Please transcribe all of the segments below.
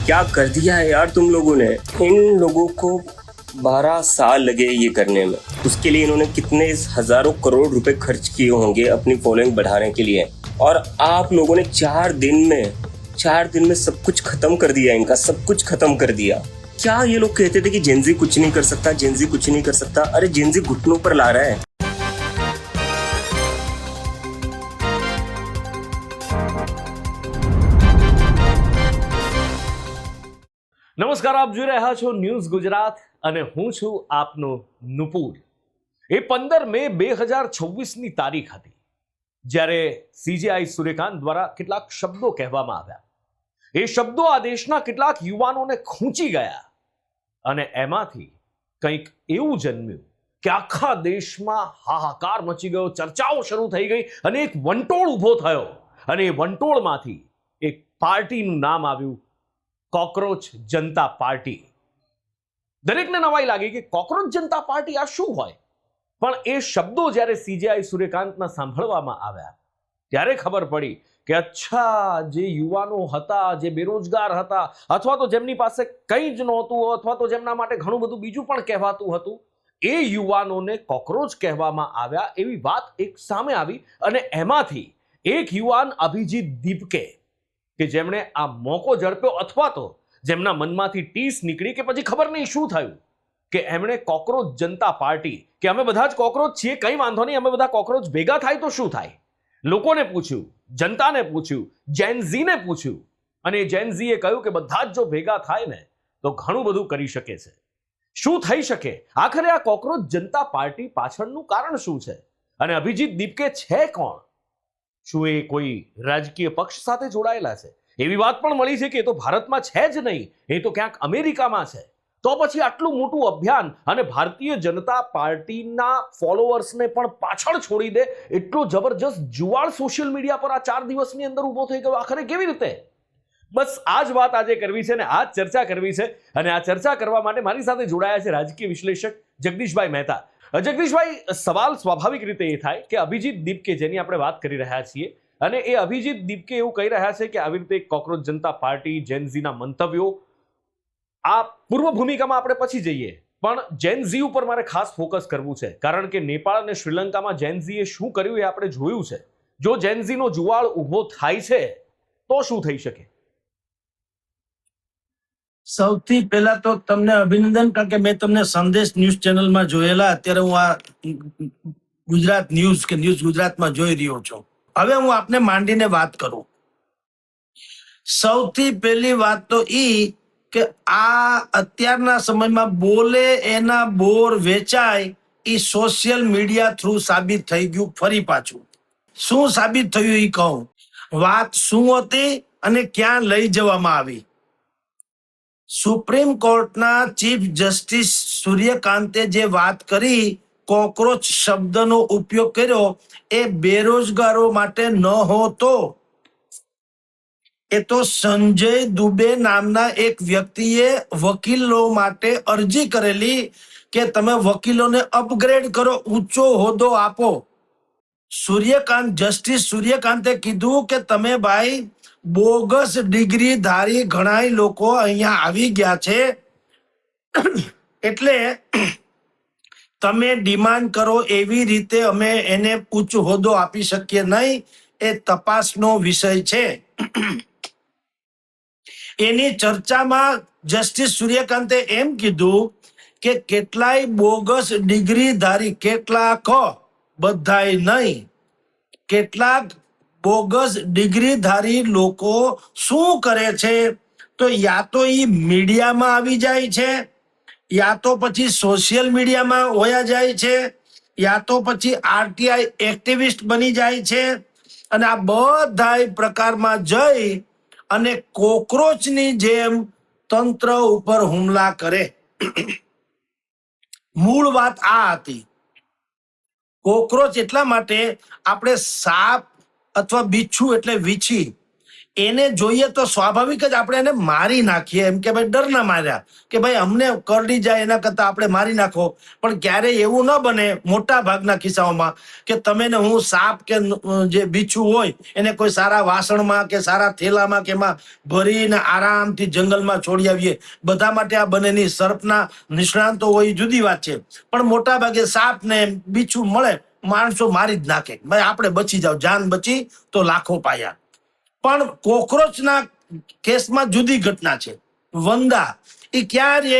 क्या कर दिया है यार तुम लोगों ने। इन लोगों को 12 साल लगे ये करने में। उसके लिए इन्होंने कितने हजारों करोड़ रुपए खर्च किए होंगे अपनी फॉलोइंग बढ़ाने के लिए, और आप लोगों ने 4 दिन में सब कुछ खत्म कर दिया। इनका सब कुछ खत्म कर दिया। क्या ये लोग कहते थे कि जेनजी कुछ नहीं कर सकता, जेनजी कुछ नहीं कर सकता। अरे जेनजी घुटनों पर ला रहा है। નમસ્કાર, આપ જોઈ રહ્યા છો ન્યૂઝ ગુજરાત અને હું છું આપનો નુપુર। એ 15 મે 2026ની તારીખ હતી જ્યારે CJI સૂર્યકાંત દ્વારા કેટલાક શબ્દો કહેવામાં આવ્યા। એ શબ્દો આ દેશના કેટલાક યુવાનોને ખૂંચી ગયા અને એમાંથી કંઈક એવું જન્મ્યું કે આખા દેશમાં હાહાકાર મચી ગયો, ચર્ચાઓ શરૂ થઈ ગઈ અને એક વંટોળ ઊભો થયો અને એ વંટોળમાંથી એક પાર્ટીનું નામ આવ્યું કોકરોચ જનતા પાર્ટી। દરેકને નવાઈ લાગી કે કોકરોચ જનતા પાર્ટી આ શું હોય, પણ એ શબ્દો જ્યારે CJI સૂર્યકાંતના સાંભળવામાં આવ્યા ત્યારે ખબર પડી કે અચ્છા, જે યુવાનો હતા, જે બેરોજગાર હતા, અથવા તો જેમની પાસે કંઈ જ નહોતું, અથવા તો જેમના માટે ઘણું બધું બીજું પણ કહેવાતું હતું, એ યુવાનોને કોકરોચ કહેવામાં આવ્યા એવી વાત એક સામે આવી। અને એમાંથી એક યુવાન અભિજીત દીપકે કે જેમણે આ મોકો ઝડપ્યો, અથવા તો જેમના મનમાંથી ટીસ નીકળી કે પછી ખબર નહીં શું થયું કે એમણે કોકરોચ જનતા પાર્ટી કે અમે બધા જ કોકરોચ છીએ, કંઈ વાંધો નહીં, અમે બધા કોકરોચ ભેગા થાય તો શું થાય, લોકોને પૂછ્યું, જનતાને પૂછ્યું, જેનઝીને પૂછ્યું, અને જેનઝીએ કહ્યું કે બધા જ જો ભેગા થાય ને તો ઘણું બધું કરી શકે છે। શું થઈ શકે? આખરે આ કોકરોચ જનતા પાર્ટી પાછળનું કારણ શું છે અને અભિજીત દીપકે છે કોણ? શું એ કોઈ રાજકીય પક્ષ સાથે જોડાયેલા છે? એવી વાત પણ મળી છે કે એ તો ભારતમાં છે જ નહીં, એ તો ક્યાંક અમેરિકામાં છે। તો પછી આટલું મોટું અભિયાન અને ભારતીય જનતા પાર્ટીના ફોલોઅર્સને પણ પાછળ છોડી દે એટલો જબરજસ્ત જુવાળ સોશિયલ મીડિયા પર આ 4 દિવસની અંદર ઊભો થઈ ગયો, આખરે કેવી રીતે? બસ આ જ વાત આજે કરવી છે ને આ જ ચર્ચા કરવી છે। અને આ ચર્ચા કરવા માટે મારી સાથે જોડાયા છે રાજકીય વિશ્લેષક જગદીશભાઈ મહેતા। જગદીશભાઈ, સવાલ સ્વાભાવિક રીતે એ થાય કે અભિજીત દીપકે જેની આપણે વાત કરી રહ્યા છીએ, અને એ અભિજીત દીપકે એવું કહી રહ્યા છે કે આવી રીતે કોકરોચ જનતા પાર્ટી, જેનઝીના મંતવ્યો, આ પૂર્વ ભૂમિકામાં આપણે પછી જઈએ, પણ જેનઝી ઉપર મારે ખાસ ફોકસ કરવું છે, કારણ કે નેપાળ અને શ્રીલંકામાં જેનઝીએ શું કર્યું એ આપણે જોયું છે। જો જેનઝીનો જુવાળ ઊભો થાય છે તો શું થઈ શકે? સૌથી પહેલા તો તમને અભિનંદન, કારણ કે મેં તમને સંદેશ ન્યૂઝ ચેનલમાં જોયેલા, અત્યારે હું આ ગુજરાત ન્યૂઝ કે ન્યૂઝ ગુજરાતમાં જોઈ રહ્યો છું। હવે હું આપને માંડીને વાત કરું। સૌથી પહેલી વાત તો ઈ કે આ અત્યારના સમયમાં બોલે એના બોર વેચાય ઈ સોશિયલ મીડિયા થ્રુ સાબિત થઈ ગયું। ફરી પાછું શું સાબિત થયું ઈ કહું। વાત શું હતી અને ક્યાં લઈ જવામાં આવી। સુપ્રીમ કોર્ટના ચીફ જસ્ટિસ સૂર્યકાંતે જે વાત કરી, કોકરોચ શબ્દનો ઉપયોગ કર્યો, એ બેરોજગારો માટે ન હોતો, એ તો સંજય દુબે નામના એક વ્યક્તિએ વકીલો માટે અરજી કરેલી કે તમે વકીલોને અપગ્રેડ કરો, ઊંચો હોદ્દો આપો। જસ્ટિસ સૂર્યકાંતે કીધું કે તમે ભાઈ બોગસ ડિગ્રી ધારી ઘણા લોકો અહીંયા આવી ગયા છે, એટલે તમે ડિમાન્ડ કરો એવી રીતે અમે એને ઊંચો હોદ્દો આપી શકીએ નહીં, એ તપાસનો વિષય છે। એની ચર્ચામાં જસ્ટિસ સૂર્યકાંતે એમ કીધું કે કેટલાય બોગસ ડિગ્રી ધારી, કેટલાક, બધાય નહીં, કેટલાક બોગસ ડિગ્રીધારી લોકો શું કરે છે તો યા તો ઈ મીડિયામાં આવી જાય છે, યા તો પછી સોશિયલ મીડિયામાં હોયા જાય છે, યા તો પછી RTI એક્ટિવિસ્ટ બની જાય છે, અને આ બધાય પ્રકારમાં જઈ અને કોકરોચની જેમ તંત્ર ઉપર હુમલા કરે। મૂળ વાત આ હતી। કોકરોચ એટલા માટે આપણે સાપ અથવા બીચ્છું એટલે વીછી, એને જોઈએ તો સ્વાભાવિક જ આપણે એને મારી નાખીએ, એમ કે ભાઈ ડરના માર્યા કે ભાઈ અમને કરડી જાય એના કરતા આપણે મારી નાખો. પણ ક્યારેય એવું ન બને મોટા ભાગના કિસ્સાઓમાં કે તમે ને હું સાપ કે જે બીછું હોય એને કોઈ સારા વાસણમાં કે સારા થેલામાં કે એમાં ભરીને આરામથી જંગલમાં છોડી આવીએ. બધા માટે આ બંનેની સર્પના નિષ્ણાંતો હોય એ જુદી વાત છે, પણ મોટા ભાગે સાપ ને બીછું મળે માણસો મારી જ નાખે. ભાઈ આપણે બચી જાવ, જાન બચી તો લાખો પાયા. પણ કોકરોચના કેસમાં જુદી ઘટના છે. વંદા એ ક્યાં રે?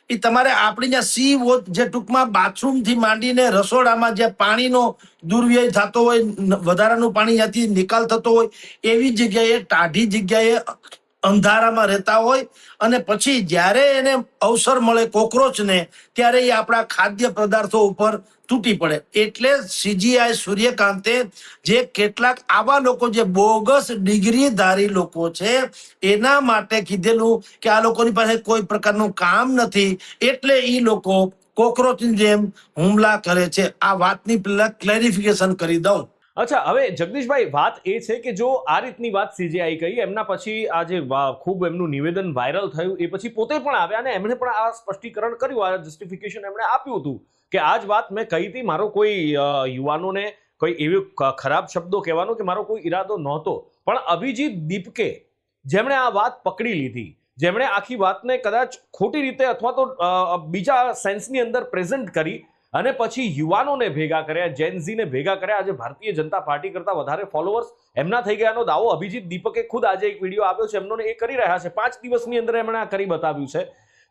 એ તમારે આપણી ત્યાં સી વોચ જે ટૂંકમાં બાથરૂમ થી માંડીને રસોડામાં જે પાણીનો દુર્વ્યય થતો હોય, વધારાનું પાણી ત્યાંથી નિકાલ થતો હોય, એવી જગ્યાએ ટાઢી જગ્યાએ અંધારામાં રહેતા હોય, અને પછી જ્યારે એને અવસર મળે કોકરોચને ત્યારે એ આપણા ખાદ્ય પદાર્થો ઉપર તૂટી પડે. એટલે સીજીઆઈ સૂર્યકાંતે જે કેટલાક આવા લોકો જે બોગસ ડિગ્રીધારી લોકો છે એના માટે કીધેલું કે આ લોકોની પાસે કોઈ પ્રકારનું કામ નથી, એટલે એ લોકો કોકરોચની જેમ હુમલા કરે છે. આ વાતની પહેલા ક્લેરિફિકેશન કરી દઉં. અચ્છા, હવે જગદીશભાઈ વાત એ છે કે જો આ રીતની વાત સીજીઆઈ કહી, એમના પછી આ જે ખૂબ એમનું નિવેદન વાયરલ થયું એ પછી પોતે પણ આવ્યા અને એમણે પણ આ સ્પષ્ટીકરણ કર્યું, આ જસ્ટિફિકેશન એમણે આપ્યું હતું કે આ જ વાત મેં કહી હતી, મારો કોઈ યુવાનોને કોઈ એવી ખરાબ શબ્દો કહેવાનો કે મારો કોઈ ઈરાદો નહોતો. પણ અભિજીત દીપકે જેમણે આ વાત પકડી લીધી, જેમણે આખી વાતને કદાચ ખોટી રીતે અથવા તો બીજા સેન્સની અંદર પ્રેઝન્ટ કરી અને પછી યુવાનોને ભેગા કર્યા, જેનઝીને ભેગા કર્યા. આજે ભારતીય જનતા પાર્ટી કરતા વધારે ફોલોઅર્સ એમના થઈ ગયાનો દાવો અભિજીત દીપકે ખુદ આજે એક વિડીયો આવ્યો છે એમનો, એ કરી રહ્યા છે. 5 દિવસની અંદર એમણે આ કરી બતાવ્યું છે.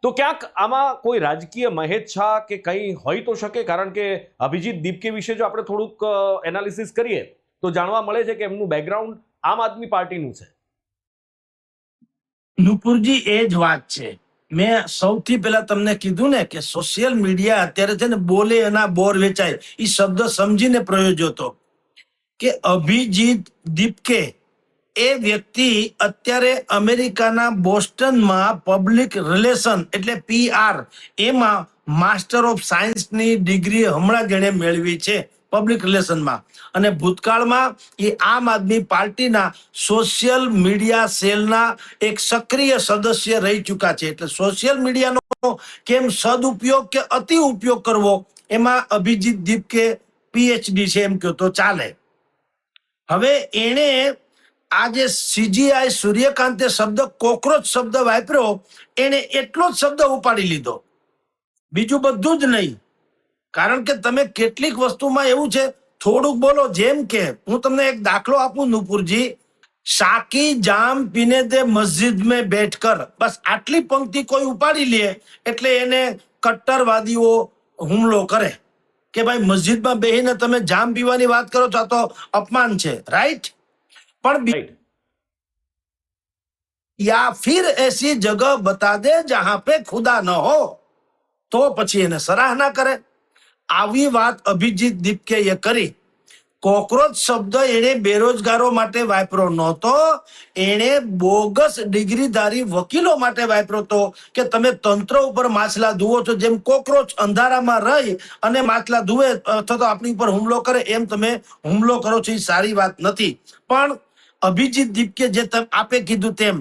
તો ક્યાંક આમાં કોઈ રાજકીય મહેચ્છા કે કંઈ હોઈ તો શકે, કારણ કે અભિજીત દીપકે વિશે જો આપણે થોડુંક એનાલિસિસ કરીએ તો જાણવા મળે છે કે એમનું બેકગ્રાઉન્ડ આમ આદમી પાર્ટીનું છે. નુપુરજી એ જ વાત છે. મેં સૌથી પહેલા તમને કીધું ને કે સોશિયલ મીડિયા અત્યારે છે ને બોલે એના બોર વેચાય, એ શબ્દ સમજીને પ્રયોજ્યો હતો કે અભિજીત દીપકે એ વ્યક્તિ અત્યારે અમેરિકાના બોસ્ટનમાં પબ્લિક રિલેશન એટલે PR એમાં માસ્ટર ઓફ સાયન્સની ડિગ્રી હમણાં જેણે મેળવી છે પબ્લિક રિલેશનમાં, અને ભૂતકાળમાં એ આમ આદમી પાર્ટીના સોશિયલ મીડિયા સેલના એક સક્રિય સદસ્ય રહી ચૂક્યા છે. એટલે સોશિયલ મીડિયાનો કેમ સદુપયોગ કે અતિ ઉપયોગ કરવો એમાં અભિજીત દીપકે PhD છે એમ કહો તો ચાલે. હવે એણે આ જે સીજીઆઈ સૂર્યકાંતે શબ્દ કોકરોચ શબ્દ વાપર્યો, એને એટલો જ શબ્દ ઉપાડી લીધો, બીજું બધું જ નહીં. કારણ કે તમે કેટલીક વસ્તુમાં એવું છે થોડુંક બોલો. જેમ કે હું તમને એક દાખલો આપું નુપુરજી, શાકી જામ પીને દે મસ્જિદ में बैठ कर, બસ આટલી પંક્તિ કોઈ ઉપાડી લે એટલે એને કટ્ટરવાદીઓ હુમલો કરે કે ભાઈ મસ્જિદમાં બેહીને તમે જામ પીવાની વાત કરો છો, આ તો અપમાન છે, રાઈટ? પણ या फिर ऐसी जगह बता दे जहां पे खुदा न हो, તો પછી એને સરાહના કરે. આવી વાત અભિજીત દીપકે કરી. કોકરોચ શબ્દ એને બેરોજગારો માટે વાપરો નહોતો, એને બોગસ ડિગ્રીધારી વકીલો માટે વાપરો હતો કે તમે તંત્ર ઉપર માછલા ધુવો છો, જેમ કોકરોચ અંધારામાં રહી અને માછલા ધુવે અથવા તો આપણી ઉપર હુમલો કરે એમ તમે હુમલો કરો છો. એ સારી વાત નથી. પણ અભિજીત દીપકે જે આપે કીધું તેમ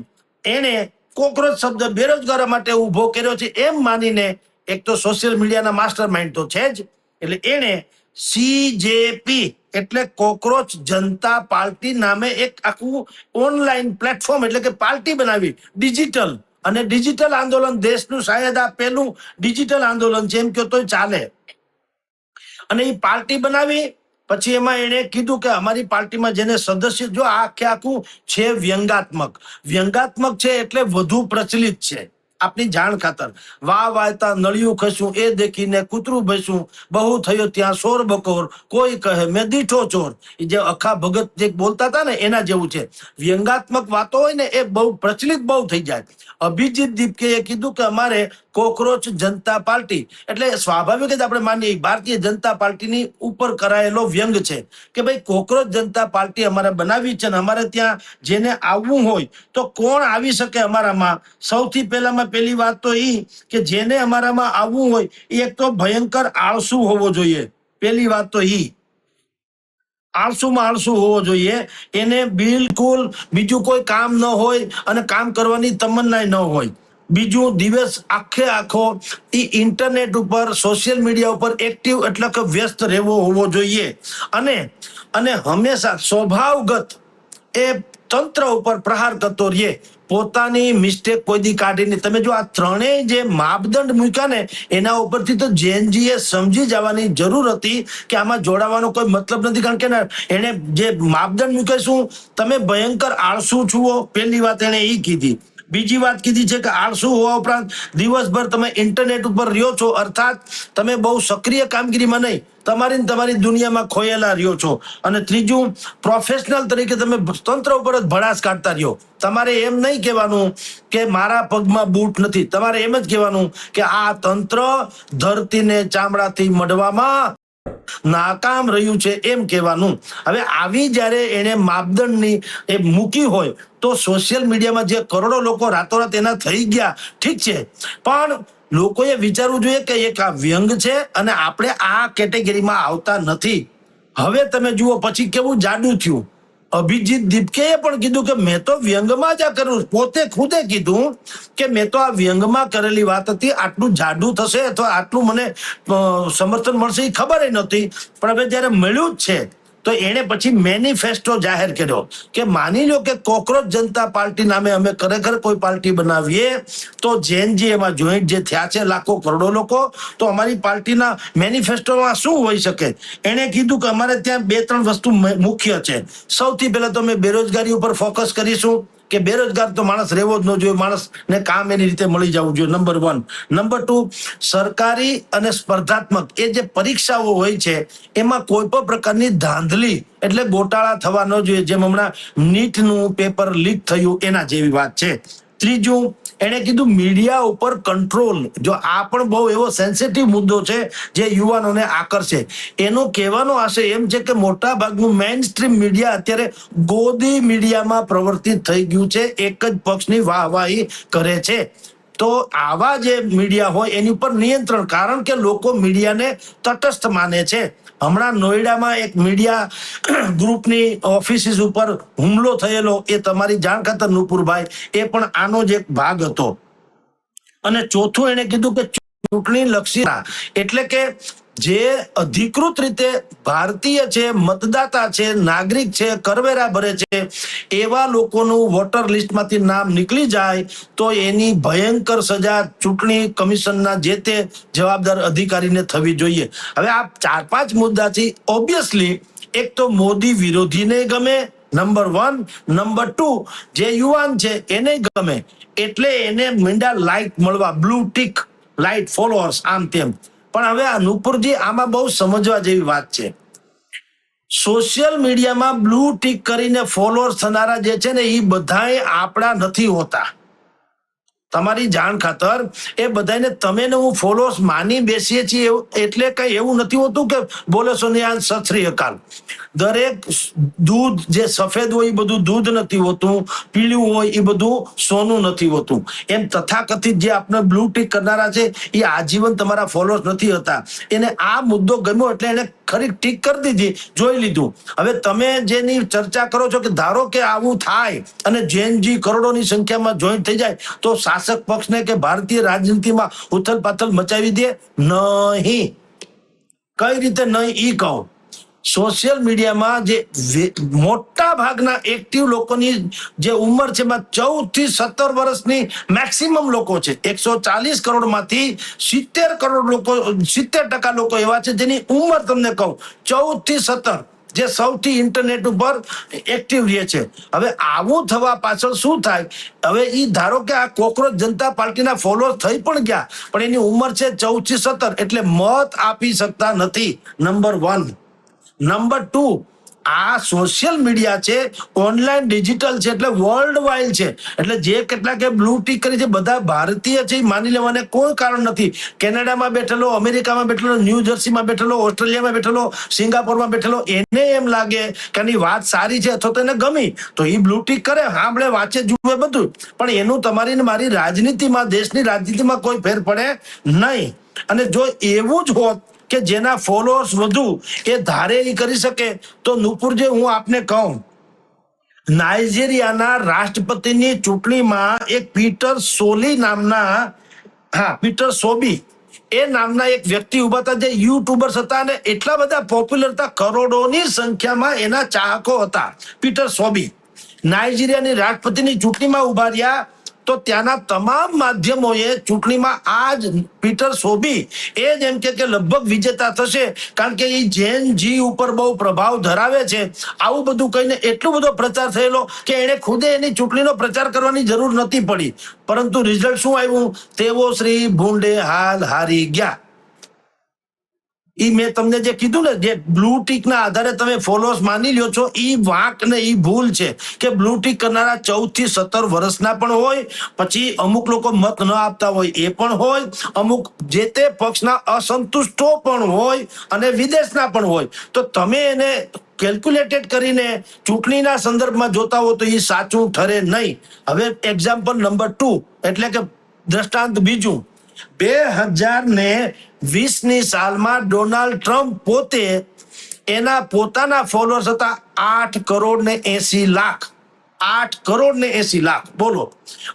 એને કોકરોચ શબ્દ બેરોજગારો માટે ઉભો કર્યો છે એમ માનીને, એક તો સોશિયલ મીડિયાના માસ્ટર માઇન્ડ તો છે જ, એટલે એને CJP એટલે કોકરોચ જનતા પાર્ટી નામે એક આખું ઓનલાઈન પ્લેટફોર્મ એટલે કે પાર્ટી બનાવી, ડિજિટલ. અને ડિજિટલ આંદોલન દેશનું શાયદ આ પહેલું ડિજિટલ આંદોલન છે એમ કહો તો ચાલે. અને એ પાર્ટી બનાવી પછી એમાં એને કીધું કે અમારી પાર્ટીમાં જેને સદસ્ય, જો આખે આખું છે વ્યંગાત્મક છે એટલે વધુ પ્રચલિત છે. આપની જાણ ખાતર, વાહ વાયતા નળિયું ખસ્યું એ દેખીને કૂતરું ભસ્યું, બહુ થયો ત્યાં શોર બકોર, કોઈ કહે મેં દીઠો ચોર. એ જે અખા ભગત જે બોલતા હતા ને એના જેવું છે. વ્યંગાત્મક વાતો હોય ને એ બહુ પ્રચલિત બહુ થઈ જાય. અભિજીત દીપકે કીધું કે અમારે કોકરોચ જનતા પાર્ટી એટલે સ્વાભાવિક જ આપણે માનીએ ભારતીય જનતા પાર્ટીની ઉપર કરાયેલો વ્યંગ છે કે ભાઈ કોકરોચ જનતા પાર્ટી અમારે બનાવી છે, અને અમારે ત્યાં જેને આવવું હોય તો કોણ આવી શકે અમારામાં. સૌથી પહેલી વાત તો ઈ કે જેને અમારામાં આવવું હોય એ એક તો ભયંકર આળસુ હોવો જોઈએ, પહેલી વાત તો ઈ. આળસુમાં આળસુ હોવો જોઈએ. એને બિલકુલ બીજું કોઈ કામ ન હોય અને કામ કરવાની તમન્ના ન હોય. બીજું, દિવસ આખે આખો ઇન્ટરનેટ ઉપર, સોશિયલ મીડિયા ઉપર એક્ટિવ એટલે કે વ્યસ્ત રહેવો હોવો જોઈએ. અને અને હંમેશા સ્વભાવગત એ તંત્ર ઉપર પ્રહાર કરતો રહે. પોતાની મિસ્ટેક કોઈ દી કાઢીને તમે જો આ ત્રણેય જે માપદંડ મૂક્યા ને એના ઉપરથી તો જેનજીએ સમજી જવાની જરૂર હતી કે આમાં જોડાવાનો કોઈ મતલબ નથી. કારણ કે એને જે માપદંડ મૂકે, શું તમે ભયંકર આળસુ છુઓ, પહેલી વાત એને એ કીધી. બીજી વાત કીધી છે કે આળસુ હોવા ઉપરાંત દિવસભર તમે ઇન્ટરનેટ ઉપર રહ્યો છો, અર્થાત તમે બહુ સક્રિય કામગીરીમાં નહીં, તમારી દુનિયામાં ખોયેલા રહ્યો છો. અને ત્રીજું, પ્રોફેશનલ તરીકે તમે તંત્ર ઉપર જ ભડાસ કાઢતા રહ્યો. તમારે એમ નહીં કહેવાનું કે મારા પગમાં બૂટ નથી, તમારે એમ જ કહેવાનું કે આ તંત્ર ધરતીને ચામડાથી મઢવામાં નાકામ રહ્યું છે, એમ કહેવાનું. હવે આવી જ્યારે એને માપદંડની એ મૂકી હોય તો સોશિયલ મીડિયામાં જે કરોડો લોકો રાતોરાત એના થઈ ગયા, ઠીક છે, પણ લોકોએ વિચારવું જોઈએ કે એક આ વ્યંગ છે અને આપણે આ કેટેગરીમાં આવતા નથી. હવે તમે જુઓ પછી કેવું જાડું થયું. અભિજીત દીપકેએ પણ કીધું કે મેં તો વ્યંગમાં જ આ કર્યું. પોતે ખુદે કીધું કે મેં તો આ વ્યંગમાં કરેલી વાત હતી, આટલું જાડું થશે અથવા આટલું મને સમર્થન મળશે એ ખબર નહોતી, પણ હવે જયારે મળ્યું જ છે તો એને પછી મેનિફેસ્ટો જાહેર કર્યો કે માની લો કે કોકરોચ જનતા પાર્ટી નામે અમે ખરેખર કોઈ પાર્ટી બનાવીએ તો જેનજી એમાં જોઈન્ટ જે થયા છે લાખો કરોડો લોકો, તો અમારી પાર્ટીના મેનિફેસ્ટોમાં શું હોઈ શકે. એને કીધું કે અમારે ત્યાં 2-3 વસ્તુ મુખ્ય છે. સૌથી પહેલા તો અમે બેરોજગારી ઉપર ફોકસ કરીશું કે બેરોજગાર તો માણસ રહેવો જ ન જોઈએ, માણસને કામ એની રીતે મળી જવું જોઈએ, નંબર 1. નંબર 2, સરકારી અને સ્પર્ધાત્મક એ જે પરીક્ષાઓ હોય છે એમાં કોઈ પણ પ્રકારની ધાંધલી એટલે ગોટાળા થવા ન જોઈએ, જેમ હમણાં નીટનું પેપર લીક થયું એના જેવી વાત છે. ત્રીજું, એને કીધું મીડિયા ઉપર કંટ્રોલ. જો આ પણ બહુ એવો સેન્સિટિવ મુદ્દો છે જે યુવાનોને આકર્ષે. એનો કહેવાનો આશય એમ છે કે મોટા ભાગનું મેઇન સ્ટ્રીમ મીડિયા અત્યારે ગોદી મીડિયામાં પ્રવર્તિત થઈ ગયું છે, એક જ પક્ષની વાહવાહી કરે છે. તો આવા જે મીડિયા હોય એની ઉપર નિયંત્રણ, કારણ કે લોકો મીડિયાને તટસ્થ માને છે. હમણાં નોઈડામાં એક મીડિયા ગ્રુપની ઓફિસીસ ઉપર હુમલો થયેલો, એ તમારી જાણ ખાતર નુપુરભાઈ, એ પણ આનો જ એક ભાગ હતો. અને ચોથું એને કીધું કે ચૂંટણી લક્ષી, એટલે કે જે અધિકૃત રીતે ભારતીય છે, મતદાતા છે, નાગરિક છે, કરવેરા ભરે છે, એવા લોકોનું વોટર લિસ્ટમાંથી નામ નીકળી જાય તો એની ભયંકર સજા ચૂંટણી કમિશનના જે તે જવાબદાર અધિકારીને થવી જોઈએ. હવે આ 4-5 મુદ્દાથી ઓબ્વિયસલી એક તો મોદી વિરોધીને ગમે, નંબર 1. નંબર 2, જે યુવાન છે એને ગમે, એટલે એને મીંડા લાઇક મળવા, બ્લુ ટીક, લાઇટ ફોલોઅર્સ, આમ તેમ. પણ હવે આ નુપુરજી આમાં બહુ સમજવા જેવી વાત છે. સોશિયલ મીડિયામાં બ્લુ ટીક કરીને ફોલોઅર્સ થનારા જે છે ને એ બધાય આપણા નથી હોતા. તમારી જાણ ખાતર એ બધાને તમે ને હું ફોલોઅર્સ માની બેસીએ છીએ એટલે કઈ એવું નથી હોતું કે બોલે સોનિયા સત શ્રી અકાલ. દરેક દૂધ જે સફેદ હોય એ બધું દૂધ નથી હોતું, પીળું હોય એ બધું સોનું નથી હોતું. એમ તથાકથિત જે આપણે બ્લુ ટીક કરનારા છે એ આજીવન તમારા ફોલોઅર્સ નથી હતા. એને આ મુદ્દો ગમ્યો એટલે એને ખરી ટીક કરી દીધી, જોઈ લીધું. હવે તમે જેની ચર્ચા કરો છો કે ધારો કે આવું થાય અને જેનજી કરોડોની સંખ્યામાં જોઈન્ટ થઈ જાય તો શાસક પક્ષને કે ભારતીય રાજનીતિમાં ઉથલ પાથલ મચાવી દે? નહીં. કઈ રીતે નહીં ઈ કહો. સોશિયલ મીડિયામાં જે મોટા ભાગના એક્ટિવ લોકોની જે ઉંમર છે એમાં 14 થી 17 વર્ષની મેક્સિમમ લોકો છે. 140 કરોડમાંથી 70 કરોડ લોકો, 70% લોકો એવા છે જેની ઉંમર તમને કહું 14 થી 17, જે સૌથી ઇન્ટરનેટ ઉપર એક્ટિવ રહે છે. હવે આવું થવા પાછળ શું થાય? હવે ઈ ધારો કે આ કોકરોચ જનતા પાર્ટીના ફોલોઅર થઈ પણ ગયા, પણ એની ઉંમર છે 14 થી 17, એટલે મત આપી શકતા નથી, નંબર 1. નંબર 2, આ સોશિયલ મીડિયા છે, ઓનલાઈન ડિજિટલ છે, એટલે વર્લ્ડ વાઇડ છે. એટલે જે કેટલાક બ્લુ ટીક કરી છે બધા ભારતીય છે, માની લેવાને કોઈ કારણ નથી. કેનેડામાં બેઠેલો, અમેરિકામાં બેઠેલો, ન્યૂ જર્સીમાં બેઠેલો, ઓસ્ટ્રેલિયામાં બેઠેલો, સિંગાપોરમાં બેઠેલો, એને એમ લાગે કે આની વાત સારી છે અથવા તો એને ગમી તો એ બ્લુ ટીક કરે, સાંભળે, વાંચે, જુએ બધું. પણ એનું તમારી ને મારી રાજનીતિમાં, દેશની રાજનીતિમાં કોઈ ફેર પડે નહીં. અને જો એવું જ હોત કે જેના ફોલોઅર્સ વધુ એ ધારે એ કરી શકે. તો નુપુરજી, હું આપને કહું, નાઇજીરિયાના રાષ્ટ્રપતિની ચૂંટણીમાં એક પીટર સોબી એ નામના એક વ્યક્તિ ઉભા હતા, જે યુટ્યુબર્સ હતા અને એટલા બધા પોપ્યુલર હતા, કરોડોની સંખ્યામાં એના ચાહકો હતા. પીટર સોબી નાઇજીરિયાની રાષ્ટ્રપતિની ચૂંટણીમાં ઉભા રહ્યા, તો ત્યાંના તમામ માધ્યમોએ ચૂંટણીમાં આ જ પીટર સોબી એ જ એમ કે લગભગ વિજેતા થશે, કારણ કે એ જેન જી ઉપર બહુ પ્રભાવ ધરાવે છે. આવું બધું કહીને એટલો બધો પ્રચાર થયેલો કે એણે ખુદે એની ચૂંટણીનો પ્રચાર કરવાની જરૂર નથી પડી. પરંતુ રિઝલ્ટ શું આવ્યું? તેઓ શ્રી ભૂંડે હાલ હારી ગયા. ઈ મેં તમને જે કીધું ને, જે બ્લુ ટીક ના આધારે તમે ફોલોઅર્સ માની લ્યો છો, ઈ વાંક ને ઈ ભૂલ છે કે બ્લુ ટીક કરનારા 14 થી 17 વર્ષના પણ હોય, પછી અમુક લોકો મત ન આપતા હોય એ પણ હોય, અમુક જે તે પક્ષના અસંતુષ્ટો પણ હોય અને વિદેશના પણ હોય. તો તમે એને કેલ્ક્યુલેટેડ કરીને ચૂંટણીના સંદર્ભમાં જોતા હો તો એ સાચું ઠરે નહીં. હવે એક્ઝામ્પલ નંબર 2, એટલે કે દ્રષ્ટાંત બીજું, 2020ની સાલમાં ડોનાલ્ડ ટ્રમ્પ પોતે એના પોતાના ફોલોઅર્સ હતા 8 કરોડ ને 80 લાખ. 8 કરોડ ને 80 લાખ, બોલો.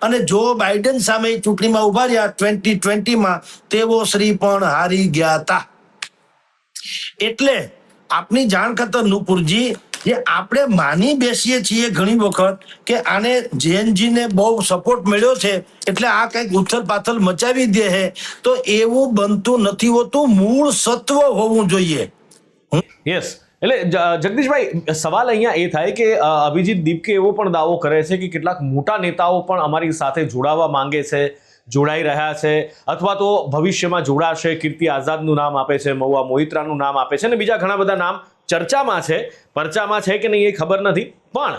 અને જો બાઇડન સામે ચૂંટણીમાં ઉભા રહ્યા 2020માં, તેઓ શ્રી પણ હારી ગયા હતા. એટલે આપની જાણ કરતા નુપુરજી, જે આપણે માની બેસીએ છીએ ઘણી વખત કે આને જેનજીને બહુ સપોર્ટ મળ્યો છે એટલે આ કંઈક ઉથલ પાથલ મચાવી દે છે, તો એવું બનતું નથી હોતું. મૂળ સત્વ હોવું જોઈએ. યસ, એટલે જગદીશભાઈ, સવાલ અહીંયા એ થાય કે અભિજીત દીપકે એવો પણ દાવો કરે છે કે કેટલાક મોટા નેતાઓ પણ અમારી સાથે જોડાવા માંગે છે, જોડાઈ રહ્યા છે, અથવા તો ભવિષ્યમાં જોડાશે. કીર્તિ આઝાદનું નામ આપે છે, મહુવા મોઇત્રાનું નામ આપે છે, અને બીજા ઘણા બધા નામ ચર્ચામાં છે. પરચામાં છે કે નહીં એ ખબર નથી, પણ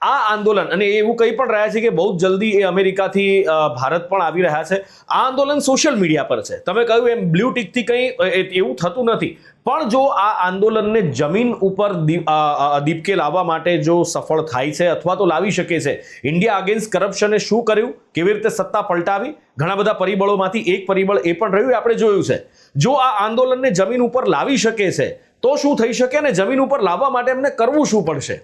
આ આંદોલન, અને એવું કહી પણ રહ્યા છે કે બહુ જલ્દી એ અમેરિકાથી ભારત પણ આવી રહ્યા છે. આ આંદોલન સોશિયલ મીડિયા પર છે. તમે કહ્યું એમ બ્લુ ટિકથી કંઈ એવું થતું નથી, પણ જો આ આંદોલનને જમીન ઉપર દીપકે લાવવા માટે જો સફળ થાય છે અથવા તો લાવી શકે છે, ઇન્ડિયા અગેન્સ્ટ કરપ્શને શું કર્યું, કેવી રીતે સત્તા પલટાવી, ઘણા બધા પરિબળોમાંથી એક પરિબળ એ પણ રહ્યું, આપણે જોયું છે. જો આ આંદોલનને જમીન ઉપર લાવી શકે છે તો શું થઈ શકે, અને જમીન ઉપર લાવવા માટે એમને કરવું શું પડશે?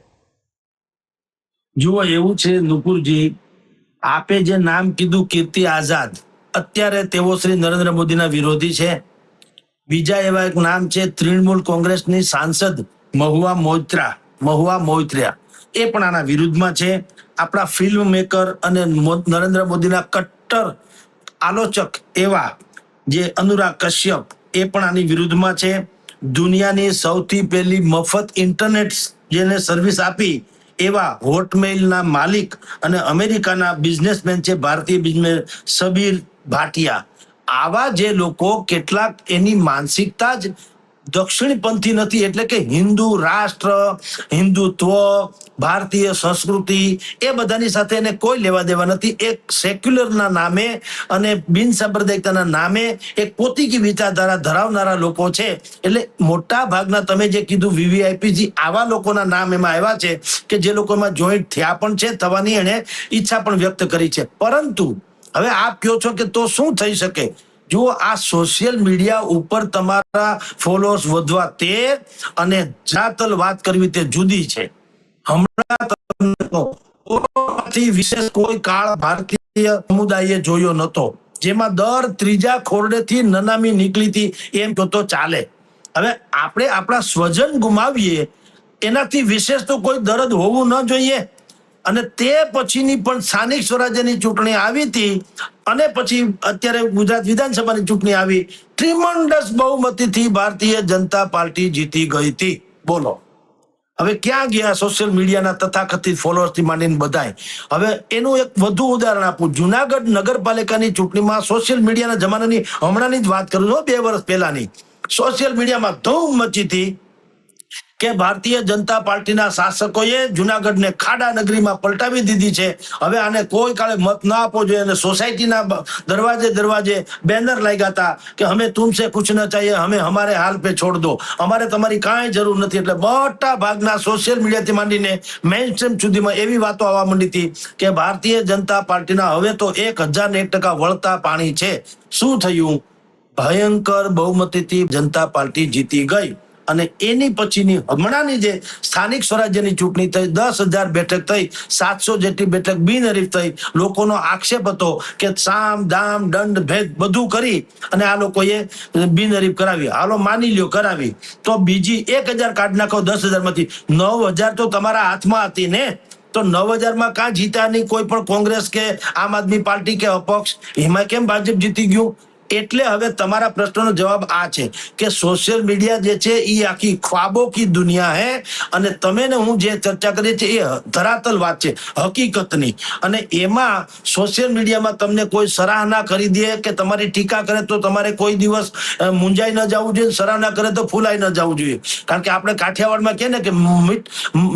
જુઓ, એવું છે નુપુરજી, આપે જે નામ કીધું કીર્તિ આઝાદ, અત્યારે તેઓ શ્રી નરેન્દ્ર મોદીના વિરોધી છે. બીજા એવા એક નામ છે તૃણમૂલ કોંગ્રેસની સાંસદ મહુવા મોઇત્રા, એ પણ આના વિરુદ્ધમાં છે. આપણા ફિલ્મ મેકર અને નરેન્દ્ર મોદીના કટ્ટર આલોચક એવા જે અનુરાગ કશ્યપ, એ પણ આની વિરુદ્ધમાં છે. દુનિયાની સૌથી પહેલી મફત ઇન્ટરનેટ જેને સર્વિસ આપી એવા હોટમેઇલના માલિક અને અમેરિકાના બિઝનેસમેન છે, ભારતીય બિઝનેસ સબીર ભાટિયા. આવા જે લોકો, કેટલાક એની માનસિકતા જ દક્ષિણપંથી નથી, એટલે કે હિન્દુ રાષ્ટ્ર, હિન્દુત્વ, ભારતીય સંસ્કૃતિ, એ બધાની સાથે એને કોઈ લેવા દેવા નથી. એક સેક્યુલરના નામે અને બિન સાંપ્રદાયિકતાના નામે એક પોતીકી વિચારધારા ધરાવનારા લોકો છે. એટલે મોટા ભાગના તમે જે કીધું વીવીઆઈપી, આવા લોકોના નામ એમાં આવ્યા છે કે જે લોકોમાં જોઈન્ટ થયા પણ છે, થવાની એને ઈચ્છા પણ વ્યક્ત કરી છે. પરંતુ હવે આપ કહો છો કે તો શું થઈ શકે? જો આ સોશિયલ મીડિયા ઉપર તમારા ફોલોઅર્સ વધવા તે અને જાતલ વાત કરવી તે જુદી છે. હમણાં વિશેષ કોઈ કાળ ભારતીય સમુદાયે જોયો નતો, જેમાં દર ત્રીજા ખોરડેથી નનામી નીકળી હતી, એમ તો ચાલે. હવે આપણે આપણા સ્વજન ગુમાવીએ એનાથી વિશેષ તો કોઈ દર્દ હોવું ન જોઈએ. અને તે પછીની પણ સ્થાનિક સ્વરાજ્યની ચૂંટણી આવી હતી, અને પછી અત્યારે ગુજરાત વિધાનસભાની ચૂંટણી આવી, ટ્રીમન્ડસ બહુમતીથી ભારતીય જનતા પાર્ટી જીતી ગઈ હતી. બોલો, હવે ક્યાં ગયા સોશિયલ મીડિયાના તથાકથિત ફોલોઅર્સથી માંડીને બધાય? હવે એનું એક વધુ ઉદાહરણ આપું. જુનાગઢ નગરપાલિકાની ચૂંટણીમાં સોશિયલ મીડિયાના જમાનાની, હમણાંની જ વાત કરું છું, 2 વર્ષ પહેલાની, સોશિયલ મીડિયામાં ધૂમ મચી હતી કે ભારતીય જનતા પાર્ટીના શાસકોએ જુનાગઢને ખાડા નગરીમાં પલટાવી દીધી છે. હવે આને કોઈ કાળે મત ના આપવો જોઈએ. અને સોસાયટીના દરવાજે બેનર લાગ્યા હતા કે હમે તુમસે કુછ ન ચાહીએ, હમે હમારે હાલ પે છોડ દો, અમારે તમારી કાંઈ જરૂર નથી. એટલે મોટા ભાગના સોશિયલ મીડિયાથી માંડીને મેઇનસ્ટ્રીમ સુધીમાં એવી વાતો આવવા માંડી હતી કે ભારતીય જનતા પાર્ટીના હવે તો 1001% વળતા પાણી છે. શું થયું? ભયંકર બહુમતીથી જનતા પાર્ટી જીતી ગઈ અને એની પછીની હમણાંની જે સ્થાનિક સ્વરાજ્યની ચૂંટણી થઈ 10,000 બેઠક થઈ, 700 જેટલી બેઠક બિનહરીફ થઈ. લોકોનો આક્ષેપ હતો કે સામ દામ દંડ ભેદ બધું કરી અને આ લોકોએ બિનહરીફ કરાવી. હાલો માની લ્યો કરાવી, તો બીજી 1,000 કાઢી નાખો 10,000 માંથી, 9,000 તો તમારા હાથમાં હતી ને. તો 9,000 માં કાં જીત્યા નહીં કોઈ પણ કોંગ્રેસ કે આમ આદમી પાર્ટી કે અપક્ષ? એમાં કેમ ભાજપ જીતી ગયું? એટલે હવે તમારા પ્રશ્નનો જવાબ આ છે કે સોશિયલ મીડિયા જે છે એ આખી ખ્વાબો કી દુનિયા હે, અને તમે ને હું જે ચર્ચા કરીએ છીએ એ ધરાતલ વાત છે, હકીકતની. અને એમાં સોશિયલ મીડિયામાં તમને કોઈ સરાહના કરી દે કે તમારી ટીકા કરે તો તમારે કોઈ દિવસ મૂંઝાઈ ન જવું જોઈએ, સરાહના કરે તો ફૂલાઈ ન જવું જોઈએ. કારણ કે આપણે કાઠિયાવાડમાં કહે ને કે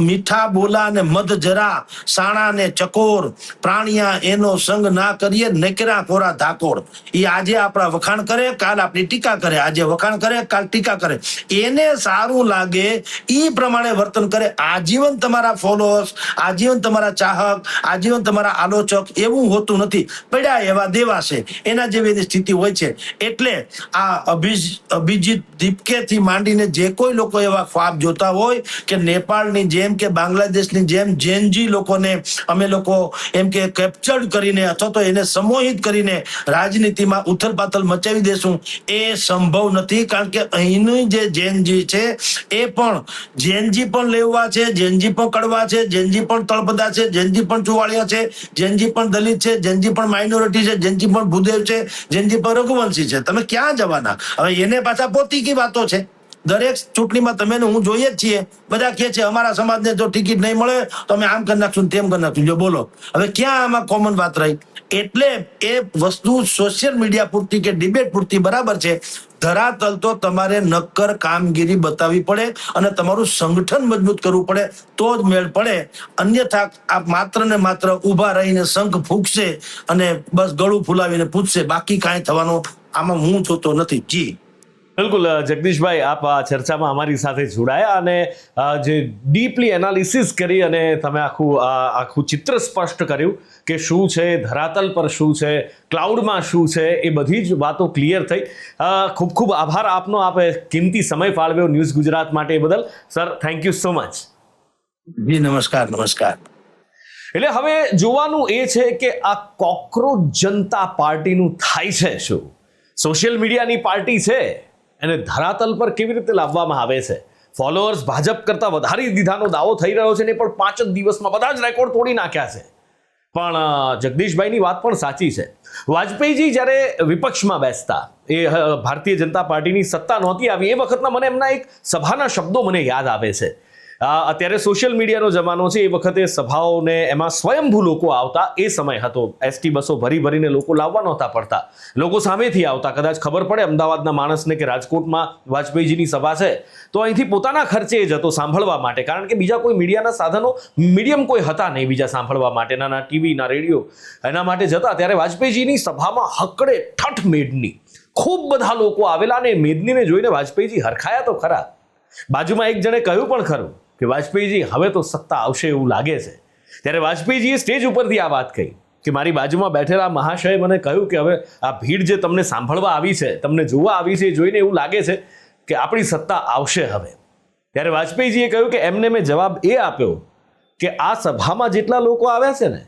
મીઠા બોલા ને મધ જરા, સાણા ને ચકોર, પ્રાણિયા એનો સંગ ના કરીએ, નકરા કોરા ધાકોડ. એ આજે આપણા વખાણ કરે, કાલ આપણી ટીકા કરે, આજે વખાણ કરે, કાલ ટીકા કરે. એને સારું લાગે ઈ પ્રમાણે વર્તન કરે. આજીવન તમારા ફોલોઅર્સ, આજીવન તમારા ચાહક, આજીવન તમારા આલોચક એવું હોતું નથી. પડ્યા એવા દેવા છે, એના જેવી સ્થિતિ હોય છે. એટલે આ અભિજીત દીપકે થી માંડીને જે કોઈ લોકો એવા ખ્વાબ જોતા હોય કે નેપાળની જેમ કે બાંગ્લાદેશની જેમ જેનજી લોકોને અમે લોકો એમ કે કેપ્ચર્ડ કરીને અથવા તો એને સમોહિત કરીને રાજનીતિમાં ઉથલપાથલ મચાવી દેશું, એ સંભવ નથી. કારણ કે અહીંની જે જેનજી છે એ પણ જેનજી પણ લેવા છે, જેનજી પણ કડવા છે, જેનજી પણ તળપદા છે, જેનજી પણ ચુવાડિયા છે, જેનજી પણ દલિત છે, જેનજી પણ માઇનોરિટી છે, જેનજી પણ ભૂદેવ છે, જેનજી પણ રઘુવંશી છે. તમે ક્યાં જવાના? હવે એને પાછા પોતીકી વાતો છે. દરેક ચૂંટણીમાં તમે હું જોઈએ જ છીએ, બધા કહે છે અમારા સમાજને જો ટિકિટ નહીં મળે તો અમે આમ કરી નાખશું તેમ કરી નાખશું. જો બોલો હવે ક્યાં આમાં કોમન વાત રહી? એટલે એ વસ્તુ સોશિયલ મીડિયા પૂરતી કે ડિબેટ પૂરતી બરાબર છે. ધરાતલ તો તમારે નક્કર કામગીરી બતાવવી પડે અને તમારું સંગઠન મજબૂત કરવું પડે તો જ મેળ પડે. અન્યથા આ માત્ર ને માત્ર ઊભા રહીને શંખ ફૂંકશે અને બસ ગળું ફૂલાવીને પૂછશે, બાકી કાંઈ થવાનું આમાં હું જોતો નથી. જી બિલકુલ જગદીશભાઈ, આપ આ ચર્ચામાં અમારી સાથે જોડાયા અને જે ડીપલી એનાલિસિસ કરી અને તમે આખું ચિત્ર સ્પષ્ટ કર્યું કે શું છે ધરાતલ પર, શું છે ક્લાઉડમાં, શું છે એ બધી જ વાતો ક્લિયર થઈ. ખૂબ ખૂબ આભાર આપનો, આપે કિંમતી સમય ફાળવ્યો ન્યૂઝ ગુજરાત માટે. એ બદલ sir thank you so much. જી નમસ્કાર. નમસ્કાર. એટલે હવે જોવાનું એ છે કે આ કોકરોચ જનતા પાર્ટીનું થાય છે શું? સોશિયલ મીડિયાની પાર્ટી છે એને ધરાતલ પર કેવી રીતે લાવવામાં આવે છે? ફોલોઅર્સ ભાજપ કરતા વધારી દીધાનો દાવો થઈ રહ્યો છે ને પણ 5 જ દિવસમાં બધા જ રેકોર્ડ તોડી નાખ્યા છે. પણ જગદીશભાઈની વાત પણ સાચી છે. વાજપેયીજી જ્યારે વિપક્ષમાં બેસતા, એ ભારતીય જનતા પાર્ટીની સત્તા નહોતી આવી, એ વખતના મને એમના એક સભાના શબ્દો મને યાદ આવે છે. અત્યારે સોશિયલ મીડિયાનો જમાનો છે, એ વખતે સભાઓને એમાં સ્વયંભૂ લોકો આવતા એ સમય હતો. એસટી બસો ભરીને લોકો લાવવા નહોતા પડતા, લોકો સામેથી આવતા. કદાચ ખબર પડે અમદાવાદના માણસને કે રાજકોટમાં વાજપેયીજીની સભા છે તો અહીંથી પોતાના ખર્ચે જ હતો સાંભળવા માટે, કારણ કે બીજા કોઈ મીડિયાના સાધનો, મીડિયમ કોઈ હતા નહીં બીજા સાંભળવા માટેના, ના ટીવી ના રેડિયો. એના માટે જતા ત્યારે વાજપેયીજીની સભામાં હકડે ઠઠ મેદની ખૂબ બધા લોકો આવેલા અને મેદનીને જોઈને વાજપેયીજી હરખાયા તો ખરા. બાજુમાં એક જણે કહ્યું પણ ખરું કે વાજપેયીજી હવે તો સત્તા આવશે એવું લાગે છે. ત્યારે વાજપેયીજીએ સ્ટેજ ઉપરથી આ વાત કહી કે મારી બાજુમાં બેઠેલા મહાશયે મને કહ્યું કે હવે આ ભીડ જે તમને સાંભળવા આવી છે, તમને જોવા આવી છે, જોઈને એવું લાગે છે કે આપણી સત્તા આવશે હવે. ત્યારે વાજપેયીજીએ કહ્યું કે એમને મેં જવાબ એ આપ્યો કે આ સભામાં જેટલા લોકો આવ્યા છે ને,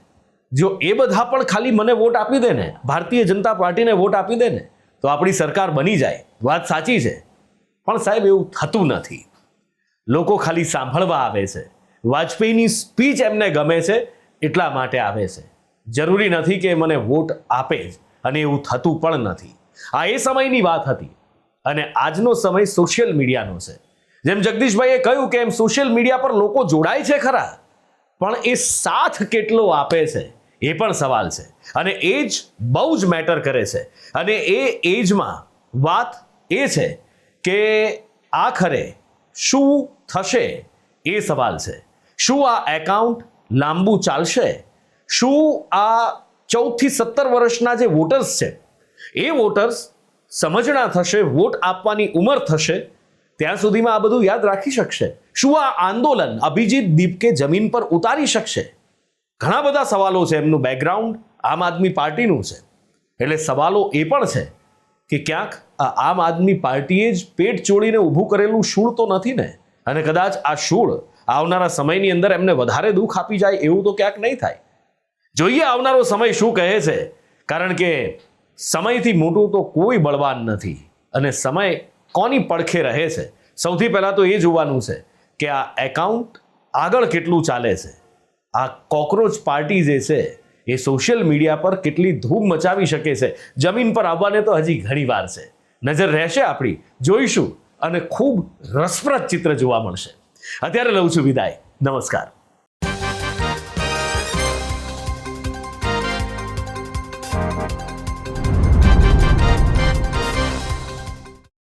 જો એ બધા પણ ખાલી મને વોટ આપી દે ને, ભારતીય જનતા પાર્ટીને વોટ આપી દે ને, તો આપણી સરકાર બની જાય. વાત સાચી છે, પણ સાહેબ એવું થતું નથી. લોકો ખાલી સાંભળવા આવે છે. વાજપેયીની સ્પીચ એમને ગમે છે એટલા માટે આવે છે. જરૂરી નથી કે મને વોટ આપે જ, અને એવું થતું પણ નથી. આ એ સમયની વાત હતી અને આજનો સમય સોશિયલ મીડિયાનો છે. જેમ જગદીશભાઈએ કહ્યું કે એમ સોશિયલ મીડિયા પર લોકો જોડાય છે ખરા, પણ એ સાથ કેટલો આપે છે એ પણ સવાલ છે. અને એજ બહુ જ મેટર કરે છે. અને એ એજમાં વાત એ છે કે આખરે શું થશે એ સવાલ છે. શું આ એકાઉન્ટ લાંબુ ચાલશે? શું આ 14 થી 17 વર્ષના જે વોટર્સ છે એ વોટર્સ સમજણા થશે, વોટ આપવાની ઉંમર થશે, ત્યાં સુધીમાં આ બધું યાદ રાખી શકશે? શું આ આંદોલન અભિજીત દીપકે જમીન પર ઉતારી શકશે? ઘણા બધા સવાલો છે. એમનું બેકગ્રાઉન્ડ આમ આદમી પાર્ટીનું છે, એટલે સવાલો એ પણ છે કે ક્યાંક આ આમ આદમી પાર્ટીએ જ પેટ ચોળીને ઊભું કરેલું શૂળ તો નથી ને? અને કદાચ આ શૂળ આવનારા સમયની અંદર એમને વધારે દુઃખ આપી જાય એવું તો ક્યાંક નહીં થાય. જોઈએ આવનારો સમય શું કહે છે, કારણ કે સમયથી મોટું તો કોઈ બળવાન નથી. અને સમય કોની પડખે રહે છે, સૌથી પહેલાં તો એ જોવાનું છે કે આ એકાઉન્ટ આગળ કેટલું ચાલે છે. આ કોકરોચ પાર્ટી જે છે એ સોશિયલ મીડિયા પર કેટલી ધૂમ મચાવી શકે છે, જમીન પર આવવાને તો હજી ઘણી વાર છે. નજર રહેશે આપણી, જોઈશું અને ખૂબ રસપ્રદ ચિત્ર જોવા મળશે. અત્યારે લઉં છું વિદાય. નમસ્કાર.